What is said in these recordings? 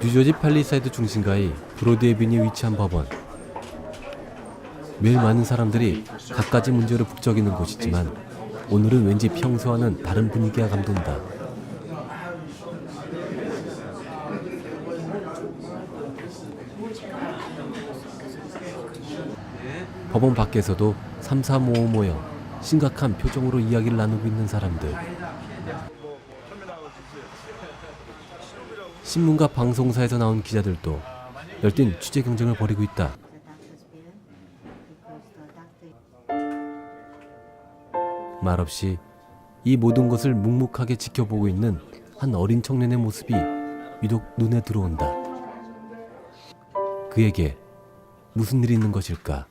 뉴저지 팰리사이드 중심가의 브로드에비뉴에 위치한 법원. 매일 많은 사람들이 갖가지 문제로 북적이는 곳이지만 오늘은 왠지 평소와는 다른 분위기가 감돈다. 법원 밖에서도 삼삼오오 모여 심각한 표정으로 이야기를 나누고 있는 사람들. 신문과 방송사에서 나온 기자들도 열띤 취재 경쟁을 벌이고 있다. 말없이 이 모든 것을 묵묵하게 지켜보고 있는 한 어린 청년의 모습이 유독 눈에 들어온다. 그에게 무슨 일이 있는 것일까?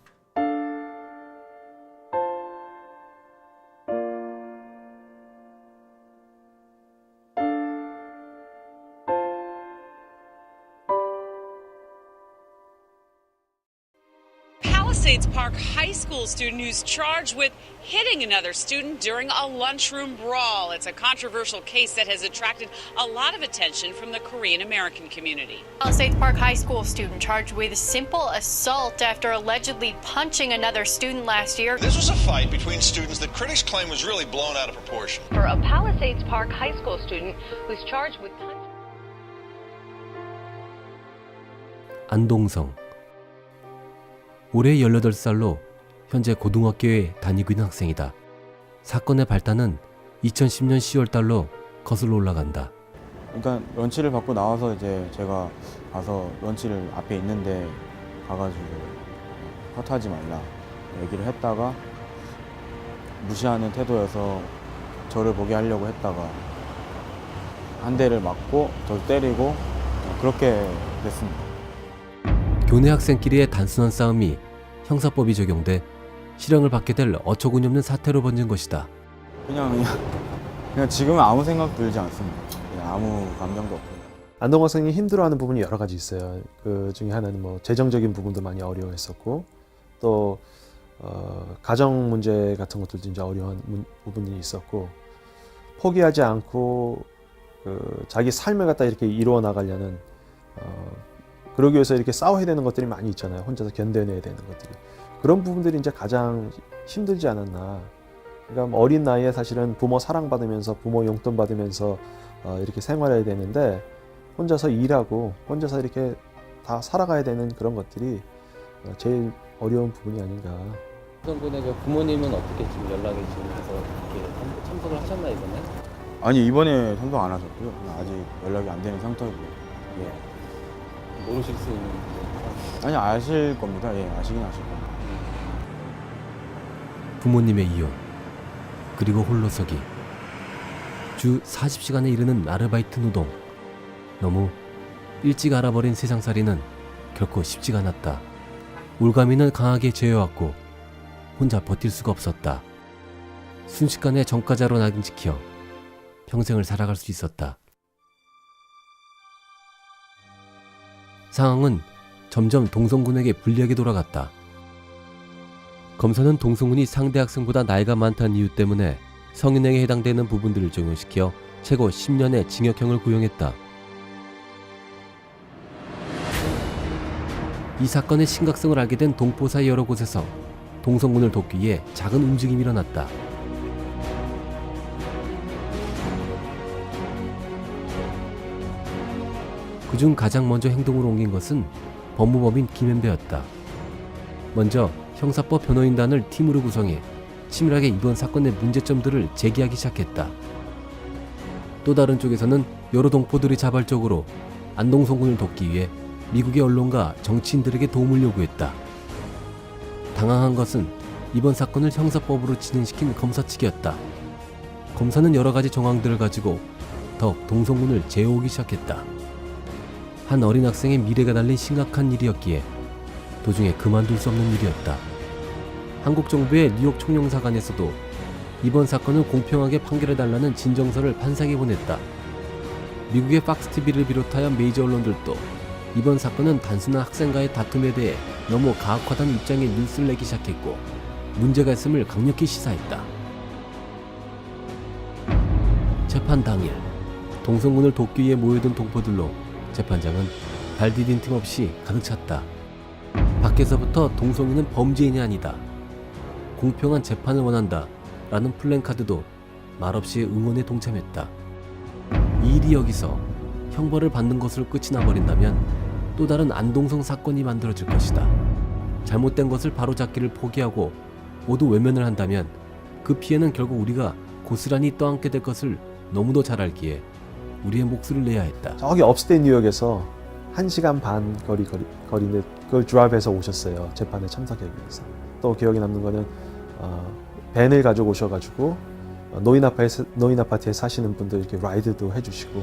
Palisades Park High School student who's charged with hitting another student during a lunchroom brawl. It's a controversial case that has attracted a lot of attention from the Korean American community. Palisades Park High School student charged with simple assault after allegedly punching another student last year. This was a fight between students that critics claim was really blown out of proportion. For a Palisades Park High School student who's charged with punching. 안동성. 올해 18살로 현재 고등학교에 다니고 있는 학생이다. 사건의 발단은 2010년 10월 달로 거슬러 올라간다. 그러니까 런치를 받고 나와서 이제 제가 가서 런치를 앞에 있는데 가가지고 컷하지 말라 얘기를 했다가 무시하는 태도여서 저를 보게 하려고 했다가 한 대를 맞고 저를 때리고 그렇게 됐습니다. 교내 학생끼리의 단순한 싸움이 형사법이 적용돼 실형을 받게 될 어처구니없는 사태로 번진 것이다. 그냥 지금은 아무 생각 들지 않습니다. 그냥 아무 감정도 없고. 안동 학생이 힘들어하는 부분이 여러 가지 있어요. 그 중에 하나는 뭐 재정적인 부분도 많이 어려워했었고 또 가정 문제 같은 것들도 이제 어려운 부분이 있었고 포기하지 않고 자기 삶을 갖다 이렇게 이루어 나가려는 그러기 위해서 이렇게 싸워야 되는 것들이 많이 있잖아요. 혼자서 견뎌내야 되는 것들이. 그런 부분들이 이제 가장 힘들지 않았나. 그러니까 어린 나이에 사실은 부모 사랑받으면서 부모 용돈 받으면서 이렇게 생활해야 되는데 혼자서 일하고 혼자서 이렇게 다 살아가야 되는 그런 것들이 제일 어려운 부분이 아닌가. 분의 그 부모님은 어떻게 지금 연락이 지금 해서 이렇게 참석을 하셨나요, 이번에? 아니 이번에 참석 안 하셨고요. 아직 연락이 안 되는 상태고요. 예. 모르실 수 있는 아니 아실 겁니다. 예, 아시긴 아실 겁니다. 부모님의 이혼, 그리고 홀로서기, 주 40시간에 이르는 아르바이트 노동. 너무 일찍 알아버린 세상살이는 결코 쉽지가 않았다. 올가미는 강하게 죄어왔고 혼자 버틸 수가 없었다. 순식간에 전과자로 낙인 찍혀 평생을 살아갈 수 있었다. 상황은 점점 동성군에게 불리하게 돌아갔다. 검사는 동성군이 상대 학생보다 나이가 많다는 이유 때문에 성인에게 해당되는 부분들을 적용시켜 최고 10년의 징역형을 구형했다. 이 사건의 심각성을 알게 된 동포사의 여러 곳에서 동성군을 돕기 위해 작은 움직임이 일어났다. 그중 가장 먼저 행동으로 옮긴 것은 법무법인 김현배였다. 먼저 형사법 변호인단을 팀으로 구성해 치밀하게 이번 사건의 문제점들을 제기하기 시작했다. 또 다른 쪽에서는 여러 동포들이 자발적으로 안동성군을 돕기 위해 미국의 언론과 정치인들에게 도움을 요구했다. 당황한 것은 이번 사건을 형사법으로 진행시킨 검사 측이었다. 검사는 여러 가지 정황들을 가지고 더욱 동성군을 제어오기 시작했다. 한 어린 학생의 미래가 달린 심각한 일이었기에 도중에 그만둘 수 없는 일이었다. 한국 정부의 뉴욕 총영사관에서도 이번 사건을 공평하게 판결해달라는 진정서를 판사에게 보냈다. 미국의 팍스TV를 비롯하여 메이저 언론들도 이번 사건은 단순한 학생과의 다툼에 대해 너무 가혹하다는 입장의 뉴스를 내기 시작했고 문제가 있음을 강력히 시사했다. 재판 당일 동성군을 돕기 위해 모여든 동포들로 재판장은 발 디딘 틈 없이 가득 찼다. 밖에서부터 동성이는 범죄인이 아니다. 공평한 재판을 원한다. 라는 플랜카드도 말없이 응원에 동참했다. 이 일이 여기서 형벌을 받는 것으로 끝이 나버린다면 또 다른 안동성 사건이 만들어질 것이다. 잘못된 것을 바로잡기를 포기하고 모두 외면을 한다면 그 피해는 결국 우리가 고스란히 떠안게 될 것을 너무도 잘 알기에 우리의 목소리를 내야 했다. 저기 업스테이트 뉴욕에서 1시간 반 거리인데 그걸 드라이브해서 오셨어요. 재판에 참석하기 위해서. 또 기억에 남는 거는 밴을 가지고 오셔가지고 노인 아파트에 사시는 분들 이렇게 라이드도 해주시고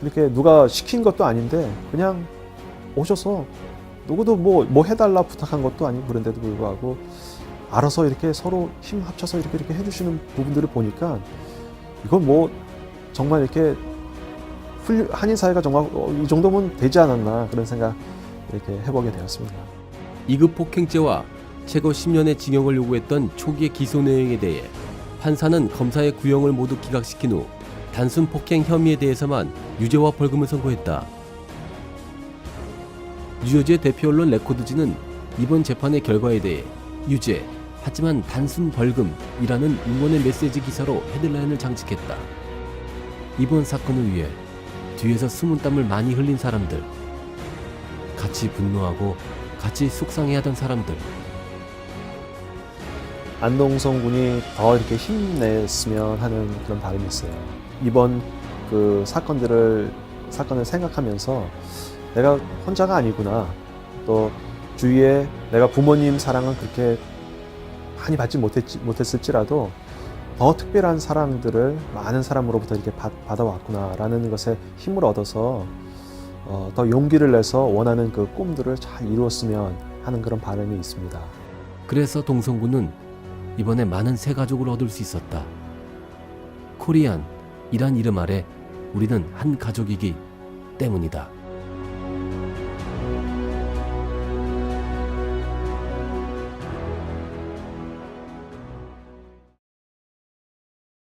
이렇게 누가 시킨 것도 아닌데 그냥 오셔서 누구도 뭐 해달라 부탁한 것도 아니고 그런데도 불구하고 알아서 이렇게 서로 힘 합쳐서 이렇게 해주시는 부분들을 보니까 이건 뭐 정말 이렇게 한인 사회가 정말 이 정도면 되지 않았나 그런 생각 이렇게 해보게 되었습니다. 2급 폭행죄와 최고 10년의 징역을 요구했던 초기의 기소 내용에 대해 판사는 검사의 구형을 모두 기각시킨 후 단순 폭행 혐의에 대해서만 유죄와 벌금을 선고했다. 뉴저지의 대표 언론 레코드지는 이번 재판의 결과에 대해 유죄, 하지만 단순 벌금이라는 응원의 메시지 기사로 헤드라인을 장식했다. 이번 사건을 위해 뒤에서 숨은 땀을 많이 흘린 사람들, 같이 분노하고 같이 속상해하던 사람들. 안동성 군이 더 이렇게 힘냈으면 하는 그런 바람이 있어요. 이번 그 사건을 생각하면서 내가 혼자가 아니구나. 또 주위에 내가 부모님 사랑은 그렇게 많이 받지 못했을지라도 더 특별한 사랑들을 많은 사람으로부터 이렇게 받아왔구나라는 것에 힘을 얻어서 더 용기를 내서 원하는 그 꿈들을 잘 이루었으면 하는 그런 바람이 있습니다. 그래서 동성군은 이번에 많은 새 가족을 얻을 수 있었다. 코리안이란 이름 아래 우리는 한 가족이기 때문이다.